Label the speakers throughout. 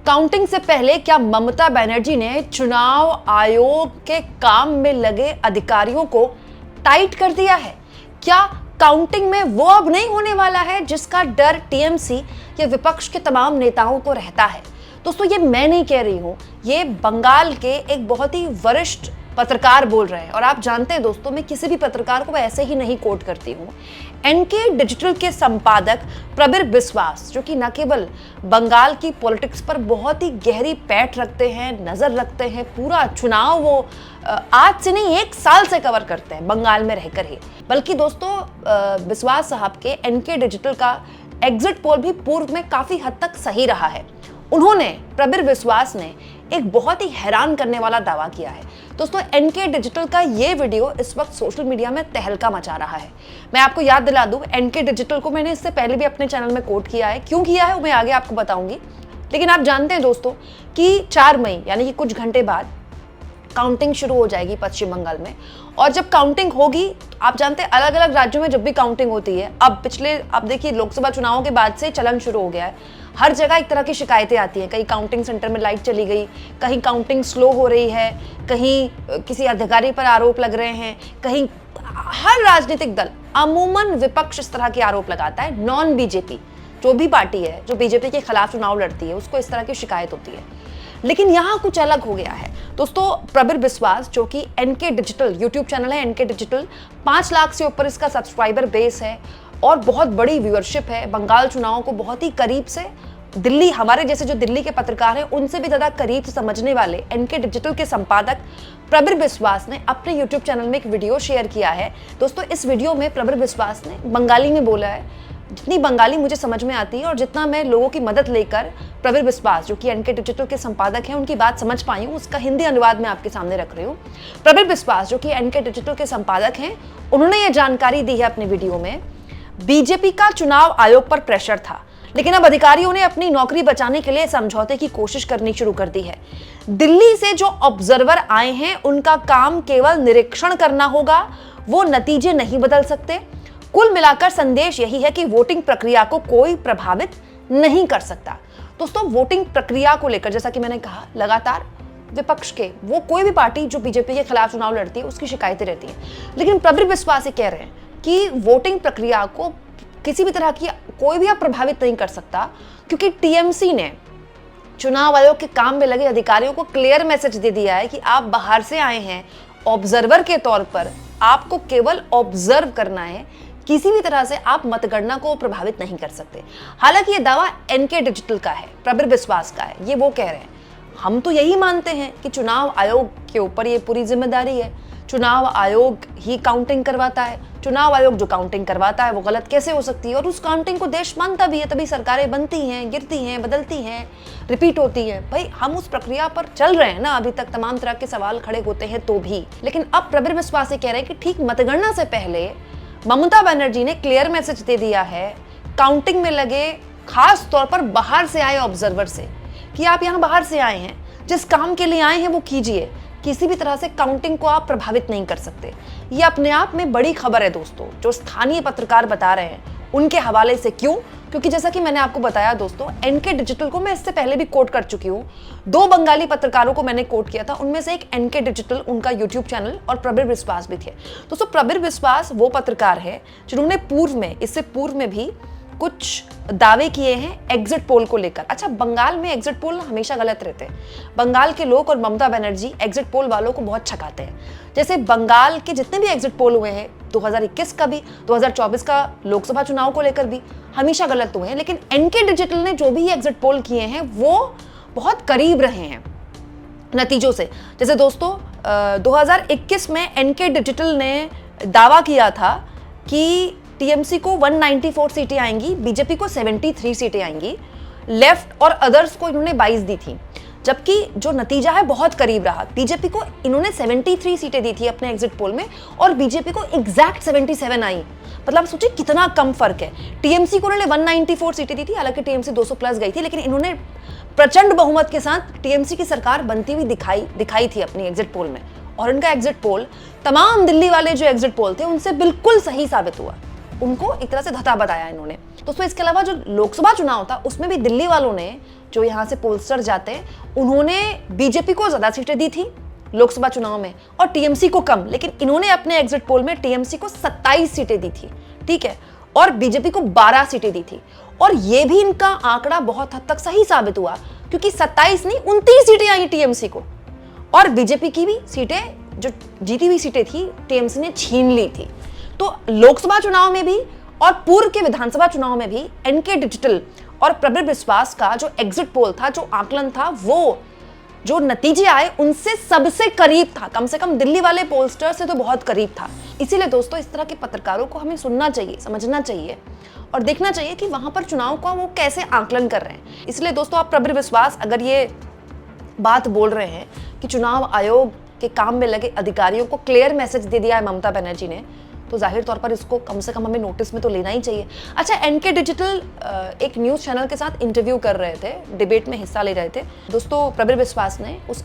Speaker 1: Counting से पहले क्या ममता बनर्जी ने चुनाव आयोग के काम में लगे अधिकारियों को टाइट कर दिया है? क्या काउंटिंग में वो अब नहीं होने वाला है जिसका डर टीएमसी या विपक्ष के तमाम नेताओं को रहता है? दोस्तों, ये मैं नहीं कह रही हूं, ये बंगाल के एक बहुत ही वरिष्ठ पत्रकार बोल रहे हैं। और आप जानते हैं दोस्तों, मैं किसी भी पत्रकार को ऐसे ही नहीं कोट करती हूँ। एनके डिजिटल के संपादक प्रबीर बिस्वास, जो कि न केवल बंगाल की पॉलिटिक्स पर बहुत ही गहरी पैठ रखते हैं, नजर रखते हैं, पूरा चुनाव वो आज से नहीं 1 साल से कवर करते हैं बंगाल में रहकर ही, बल्कि दोस्तों बिस्वास साहब के एनके डिजिटल का एग्जिट पोल भी पूर्व में काफी हद तक सही रहा है। उन्होंने, प्रबीर बिस्वास ने एक बहुत ही हैरान करने वाला दावा किया है। दोस्तों, एनके डिजिटल का ये वीडियो इस वक्त सोशल मीडिया में तहलका मचा रहा है। मैं आपको याद दिला दूं, एनके डिजिटल को मैंने इससे पहले भी अपने चैनल में कोट किया है। क्यों किया है वो मैं आगे आपको बताऊंगी। लेकिन आप जानते हैं दोस्तों कि 4 मई यानी कि कुछ घंटे बाद काउंटिंग शुरू हो जाएगी पश्चिम बंगाल में। और जब काउंटिंग होगी, आप जानते हैं अलग अलग राज्यों में जब भी काउंटिंग होती है, अब देखिए लोकसभा चुनावों के बाद से चलन शुरू हो गया है। हर जगह एक तरह की शिकायतें आती हैं। कहीं काउंटिंग सेंटर में लाइट चली गई, कहीं काउंटिंग स्लो हो रही है, कहीं किसी अधिकारी पर आरोप लग रहे हैं, कहीं हर राजनीतिक दल, अमूमन विपक्ष इस तरह के आरोप लगाता है। नॉन बीजेपी जो भी पार्टी है, जो बीजेपी के खिलाफ चुनाव लड़ती है, उसको इस तरह की शिकायत होती है। लेकिन यहाँ कुछ अलग हो गया है दोस्तों। प्रबीर बिस्वास, जो कि एनके डिजिटल यूट्यूब चैनल है, एनके डिजिटल 5 लाख से ऊपर इसका सब्सक्राइबर बेस है और बहुत बड़ी व्यूअरशिप है। बंगाल चुनावों को बहुत ही करीब से, दिल्ली, हमारे जैसे जो दिल्ली के पत्रकार हैं उनसे भी ज़्यादा करीब से समझने वाले एनके डिजिटल के संपादक प्रबीर बिस्वास ने अपने यूट्यूब चैनल में एक वीडियो शेयर किया है। दोस्तों, इस वीडियो में प्रबीर बिस्वास ने बंगाली में बोला है। जितनी बंगाली मुझे समझ में आती है और जितना मैं लोगों की मदद लेकर प्रबीर बिस्वास, जो कि एनके डिजिटल के संपादक हैं, उनकी बात समझ पाई हूँ, उसका हिंदी अनुवाद मैं आपके सामने रख रही हूँ। प्रबीर बिस्वास, जो कि एनके डिजिटल के संपादक हैं, उन्होंने ये जानकारी दी है अपनी वीडियो में। बीजेपी का चुनाव आयोग पर प्रेशर था, लेकिन अब अधिकारियों ने अपनी नौकरी बचाने के लिए समझौते की कोशिश करनी शुरू कर दी है। दिल्ली से जो ऑब्जर्वर आए हैं उनका काम केवल निरीक्षण करना होगा, वो नतीजे नहीं बदल सकते। कुल मिलाकर संदेश यही है कि वोटिंग प्रक्रिया को कोई प्रभावित नहीं कर सकता। दोस्तों, वोटिंग प्रक्रिया को लेकर, जैसा कि मैंने कहा, लगातार विपक्ष के, वो कोई भी पार्टी जो बीजेपी के खिलाफ चुनाव लड़ती है, उसकी शिकायतें रहती हैं। लेकिन प्रबीर बिस्वास कह रहे हैं कि वोटिंग प्रक्रिया को किसी भी तरह की कोई भी अब प्रभावित नहीं कर सकता, क्योंकि टीएमसी ने चुनाव आयोग के काम में लगे अधिकारियों को क्लियर मैसेज दे दिया है कि आप बाहर से आए हैं ऑब्जर्वर के तौर पर, आपको केवल ऑब्जर्व करना है, किसी भी तरह से आप मतगणना को प्रभावित नहीं कर सकते। हालांकि ये दावा एनके डिजिटल का है, प्रबीर बिस्वास का है। ये वो कह रहे हैं, हम तो यही मानते हैं कि चुनाव आयोग के ऊपर ये पूरी जिम्मेदारी है। चुनाव आयोग ही काउंटिंग करवाता है। चुनाव आयोग जो काउंटिंग करवाता है वो गलत कैसे हो सकती है? और उस काउंटिंग को देश मानता भी है, तभी सरकारें बनती हैं, गिरती हैं, बदलती हैं, रिपीट होती हैं। भाई, हम उस प्रक्रिया पर चल रहे हैं ना, अभी तक तमाम तरह के सवाल खड़े होते हैं तो भी। लेकिन अब प्रबीर बिस्वास कह रहे हैं कि ठीक मतगणना से पहले ममता बनर्जी ने क्लियर मैसेज दे दिया है काउंटिंग में लगे, खास तौर पर बाहर से आए ऑब्जर्वर से, कि आप यहाँ बाहर से आए हैं, जिस काम के लिए आए हैं वो कीजिए, किसी भी तरह से काउंटिंग को आप प्रभावित नहीं कर सकते। ये अपने आप में बड़ी खबर है दोस्तों, जो स्थानीय पत्रकार बता रहे हैं उनके हवाले से। क्यों? क्योंकि जैसा कि मैंने आपको बताया दोस्तों, एनके डिजिटल को मैं इससे पहले भी कोट कर चुकी हूँ। 2 बंगाली पत्रकारों को मैंने कोट किया था, उनमें से एक एनके डिजिटल, उनका यूट्यूब चैनल, और प्रबीर बिस्वास भी थे। दोस्तों, प्रबीर बिस्वास वो पत्रकार है जिन्होंने इससे पूर्व में भी कुछ दावे किए हैं एग्जिट पोल को लेकर। अच्छा, बंगाल में एग्जिट पोल हमेशा गलत रहते हैं। बंगाल के लोग और ममता बनर्जी एग्जिट पोल वालों को बहुत छकाते हैं। जैसे बंगाल के जितने भी एग्जिट पोल हुए हैं, 2021 का भी, 2024 का लोकसभा चुनाव को लेकर भी, हमेशा गलत हुए हैं। लेकिन एनके डिजिटल ने जो भी एग्जिट पोल किए हैं वो बहुत करीब रहे हैं नतीजों से। जैसे दोस्तों 2021 में एनके डिजिटल ने दावा किया था कि टीएमसी को 194 सीटें आएंगी, बीजेपी को 73 सीटें आएंगी, लेफ्ट और अदर्स को इन्होंने 22 दी थी, जबकि जो नतीजा है बहुत करीब रहा। बीजेपी को इन्होंने 73 सीटें दी थी अपने एग्जिट पोल में और बीजेपी को एग्जैक्ट 77 आई। मतलब सोचिए कितना कम फर्क है। टीएमसी को उन्होंने 194 सीटें दी थी, हालांकि टीएमसी 200 प्लस गई थी, लेकिन इन्होंने प्रचंड बहुमत के साथ टीएमसी की सरकार बनती हुई दिखाई थी अपनी एग्जिट पोल में। और इनका एग्जिट पोल तमाम दिल्ली वाले जो एग्जिट पोल थे उनसे बिल्कुल सही साबित हुआ। उनको एक तरह से धता बताया इन्होंने। दोस्तों इसके अलावा जो लोकसभा चुनाव था उसमें भी दिल्ली वालों ने, जो यहाँ से पोलस्टर जाते हैं, उन्होंने बीजेपी को ज्यादा सीटें दी थी लोकसभा चुनाव में और टीएमसी को कम, लेकिन इन्होंने अपने एग्जिट पोल में टीएमसी को 27 सीटें दी थी, ठीक है, और बीजेपी को 12 सीटें दी थी। और ये भी इनका आंकड़ा बहुत हद तक सही साबित हुआ, क्योंकि 27 नहीं 29 सीटें आई टीएमसी को, और बीजेपी की भी सीटें, जो जीती हुई सीटें थी, टीएमसी ने छीन ली थी। तो लोकसभा चुनाव में भी और पूर्व के विधानसभा चुनाव में भी एनके डिजिटल और प्रबल विश्वास का जो एग्जिट पोल था, जो आकलन था, वो जो नतीजे आए उनसे सबसे करीब था, कम से कम दिल्ली वाले पोलस्टर से तो बहुत करीब था। इसीलिए दोस्तों इस तरह के पत्रकारों को हमें सुनना चाहिए, समझना चाहिए और देखना चाहिए कि वहां पर चुनाव का वो कैसे आकलन कर रहे हैं। इसलिए दोस्तों आप प्रबल विश्वास अगर ये बात बोल रहे हैं कि चुनाव आयोग के काम में लगे अधिकारियों को क्लियर मैसेज दे दिया है ममता बनर्जी ने, तो जाहिर तौर पर इसको कम से कम हमें नोटिस में तो लेना ही चाहिए। अच्छा, एनके डिजिटल एक न्यूज़ चैनल के साथ इंटरव्यू कर रहे थे, डिबेट में हिस्सा ले रहे थे। दोस्तों प्रबल विश्वास ने उस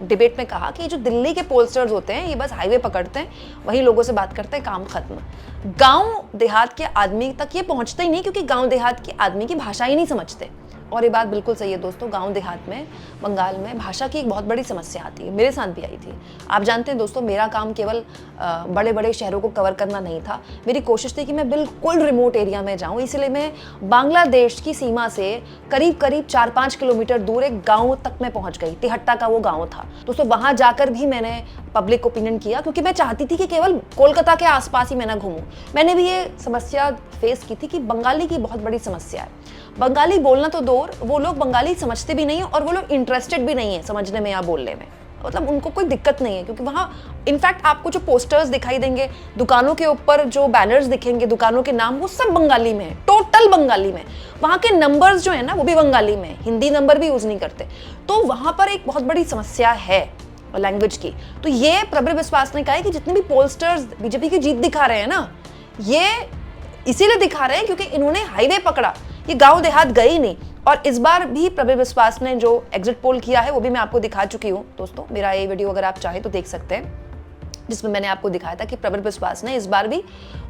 Speaker 1: डिबेट में कहा कि जो दिल्ली के पोलस्टर्स होते हैं ये बस हाईवे पकड़ते हैं, वहीं लोगों से बात करते हैं, काम खत्म। गाँव देहात के आदमी तक ये पहुँचते ही नहीं, क्योंकि गाँव देहात के आदमी की भाषा ही नहीं समझते। और ये बात बिल्कुल सही है दोस्तों, गांव देहात में, बंगाल में भाषा की एक बहुत बड़ी समस्या आती है, मेरे साथ भी आई थी। आप जानते हैं दोस्तों, मेरा काम केवल बड़े बड़े शहरों को कवर करना नहीं था, मेरी कोशिश थी कि मैं बिल्कुल रिमोट एरिया में जाऊं। इसलिए मैं बांग्लादेश की सीमा से करीब करीब 4-5 किलोमीटर दूर एक गाँव तक मैं पहुँच गई, तिहट्टा का वो गाँव था दोस्तों। वहाँ जाकर भी मैंने पब्लिक ओपिनियन किया, क्योंकि मैं चाहती थी कि केवल कोलकाता के आसपास ही मैं ना घूमूं। मैंने भी ये समस्या फेस की थी कि बंगाली की बहुत बड़ी समस्या है, बंगाली बोलना तो दूर, वो लोग बंगाली समझते भी नहीं है और वो लोग इंटरेस्टेड भी नहीं है समझने में या बोलने में, मतलब उनको कोई दिक्कत नहीं है। क्योंकि वहाँ इनफैक्ट आपको जो पोस्टर्स दिखाई देंगे, दुकानों के ऊपर जो बैनर्स दिखेंगे, दुकानों के नाम, वो सब बंगाली में है, टोटल बंगाली में। वहाँ के नंबर्स जो है ना वो भी बंगाली में, हिंदी नंबर भी यूज नहीं करते। तो वहाँ पर एक बहुत बड़ी समस्या है लैंग्वेज की। तो ये प्रबल विश्वास ने कहा है कि जितने भी पोलस्टर्स बीजेपी की जीत दिखा रहे हैं ना, ये इसीलिए दिखा रहे हैं क्योंकि इन्होंने हाईवे पकड़ा, ये गांव देहात गए ही नहीं। और इस बार भी प्रबल विश्वास ने जो एग्जिट पोल किया है वो भी मैं आपको दिखा चुकी हूँ दोस्तों, मेरा ये वीडियो अगर आप चाहें तो देख सकते हैं, जिसमें मैंने आपको दिखाया था कि प्रबल विश्वास ने इस बार भी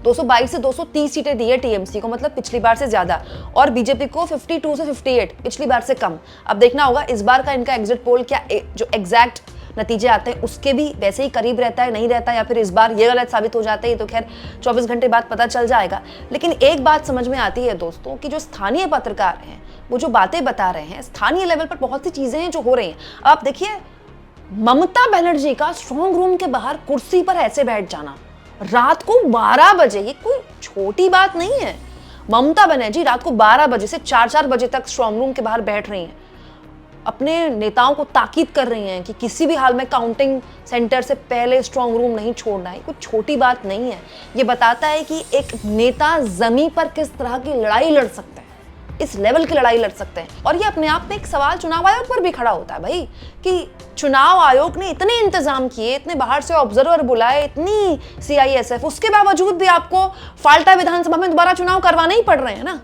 Speaker 1: 222 से 230 सीटें दी है टीएमसी को, मतलब पिछली बार से ज्यादा, और बीजेपी को 52 से 58, पिछली बार से कम। अब देखना होगा इस बार का इनका एग्जिट पोल क्या जो एग्जैक्ट नतीजे आते हैं उसके भी वैसे ही करीब रहता है, नहीं रहता, या फिर इस बार ये गलत साबित हो जाते हैं, तो खैर 24 घंटे बाद पता चल जाएगा। लेकिन एक बात समझ में आती है दोस्तों कि जो स्थानीय पत्रकार हैं वो जो बातें बता रहे हैं, स्थानीय लेवल पर बहुत सी चीजें हैं जो हो रही हैं। आप देखिए, ममता बनर्जी का स्ट्रॉन्ग रूम के बाहर कुर्सी पर ऐसे बैठ जाना रात को 12 बजे, ये कोई छोटी बात नहीं है। ममता बनर्जी रात को 12 बजे से 4-4 बजे तक स्ट्रॉन्ग रूम के बाहर बैठ रही हैं, अपने नेताओं को ताकीद कर रही हैं कि किसी भी हाल में काउंटिंग सेंटर से पहले स्ट्रॉन्ग रूम नहीं छोड़ना है। कुछ छोटी बात नहीं है, ये बताता है कि एक नेता जमीन पर किस तरह की लड़ाई लड़ सकते हैं, इस लेवल की लड़ाई लड़ सकते हैं। और ये अपने आप में एक सवाल चुनाव आयोग पर भी खड़ा होता है भाई, कि चुनाव आयोग ने इतने इंतजाम किए, इतने बाहर से ऑब्जर्वर बुलाए, इतनी सीआईएसएफ, उसके बावजूद भी आपको फाल्टा विधानसभा में दोबारा चुनाव करवाना ही पड़ रहे हैं ना,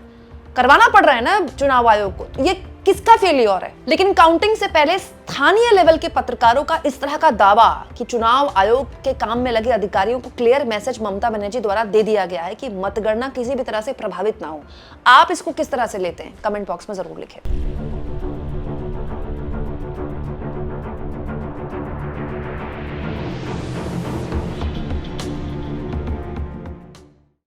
Speaker 1: करवाना पड़ रहा है ना चुनाव आयोग को। ये किसका फेलियर है? लेकिन काउंटिंग से पहले स्थानीय लेवल के पत्रकारों का इस तरह का दावा कि चुनाव आयोग के काम में लगे अधिकारियों को क्लियर मैसेज ममता बनर्जी द्वारा दे दिया गया है कि मतगणना किसी भी तरह से प्रभावित ना हो, आप इसको किस तरह से लेते हैं? कमेंट बॉक्स में जरूर लिखें।